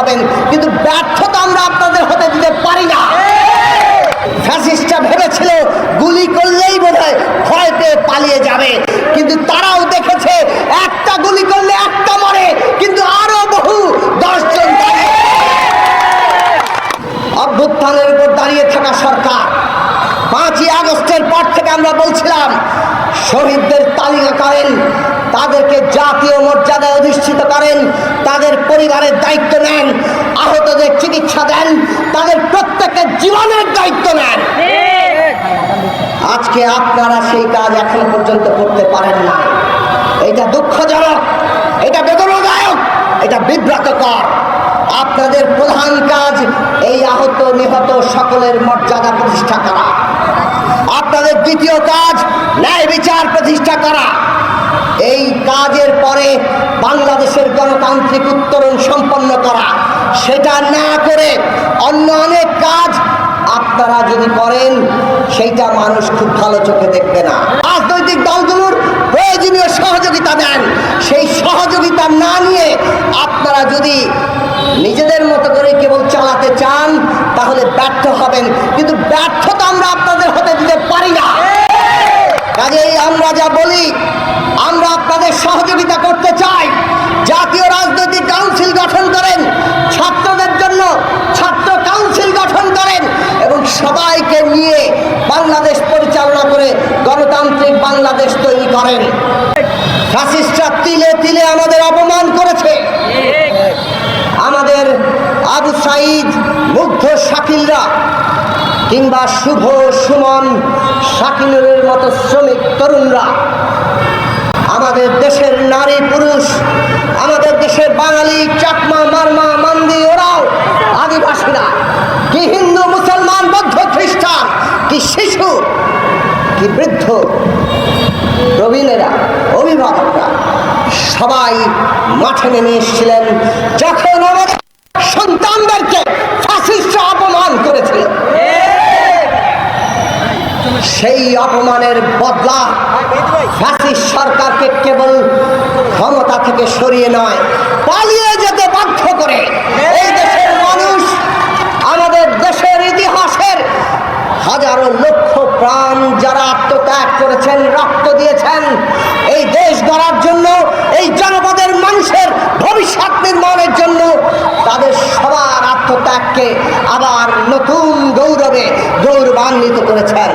হবেন, কিন্তু ব্যর্থতা আমরা আপনাদের হতে দিতে পারি না। ফ্যাসিস্টরা ভেবেছিল গুলি করলেই বোধহয় ভয় পেয়ে পালিয়ে যাবে, কিন্তু তারাও দেখেছে একটা গুলি করলে একটা মরে, কিন্তু আরো বহু 10 জন অভ্যুত্থানের উপর দাঁড়িয়ে থাকা সরকার 5ই আগস্টের পর থেকে আমরা বলছিলাম শহীদদের তালিকা করেন, তাদেরকে জাতীয় মর্যাদায় অধিষ্ঠিত করেন, তাদের পরিবারের দায়িত্ব নেন, আহতদের চিকিৎসা দেন, তাদের প্রত্যেকের জীবনের দায়িত্ব নেন। আজকে আপনারা সেই কাজ এখনো পর্যন্ত করতে পারেন না। এটা দুঃখজনক, এটা বেদনাদায়ক, এটা বিব্রতকর। আপনাদের প্রধান কাজ এই আহত নিহত সকলের মর্যাদা প্রতিষ্ঠা করা। আপনাদের দ্বিতীয় কাজ ন্যায় বিচার প্রতিষ্ঠা করা। এই কাজের পরে বাংলাদেশের গণতান্ত্রিক উত্তরণ সম্পন্ন করা। সেটা না করে অন্য অনেক কাজ আপনারা যদি করেন, সেইটা মানুষ খুব ভালো চোখে দেখবে না। রাজনৈতিক দলগুলোর প্রয়োজনীয় সহযোগিতা দেন, সেই সহযোগিতা না নিয়ে আপনারা যদি নিজেদের মতো করে কেবল চালাতে চান, তাহলে ব্যর্থ হবেন, কিন্তু ব্যর্থতা আমরা আপনাদের হতে দিতে পারি না। কাজেই আমরা যা বলি, আমরা আপনাদের সহযোগিতা করতে চাই। জাতীয় রাজনৈতিক কাউন্সিল গঠন করেন, ছাত্রদের জন্য ছাত্র কাউন্সিল গঠন করেন এবং সবাইকে নিয়ে বাংলাদেশ পরিচালনা করে গণতান্ত্রিক বাংলাদেশ তৈরি করেন। ফ্যাসিস্টরা তিলে তিলে আমাদের অপমান করেছে। আমাদের আবু সাঈদ, মুগ্ধ শাকিলরা কিংবা শুভ, সুমন, শাকিনুরের মতো শ্রমিক তরুণরা, আমাদের দেশের নারী পুরুষ, আমাদের দেশের বাঙালি, চাকমা, মারমা, মান্দি, ওরাও আদিবাসীরা, কি হিন্দু, মুসলমান, বৌদ্ধ, খ্রিস্টান, কি শিশু, কি বৃদ্ধ, প্রবীণেরা, অভিভাবকরা সবাই মাঠে নেমে এসেছিলেন যখন আমাদের সন্তানদেরকে ফ্যাসিস্টরা অপমান করেছিল। সেই অপমানের বদলা ফ্যাসিস্ট সরকারকে কেবল ক্ষমতা থেকে সরিয়ে নয়, পালিয়ে যেতে বাধ্য করে এই দেশের মানুষ, আমাদের দেশের ইতিহাসের হাজারো লক্ষ প্রাণ যারা আত্মত্যাগ করেছেন, রক্ত দিয়েছেন এই দেশ গড়ার জন্য, এই জনপদের মানুষের ভবিষ্যৎ নির্মাণের জন্য, তাদের সবার আত্মত্যাগকে আবার নতুন গৌরবে গৌরবান্বিত করেছেন।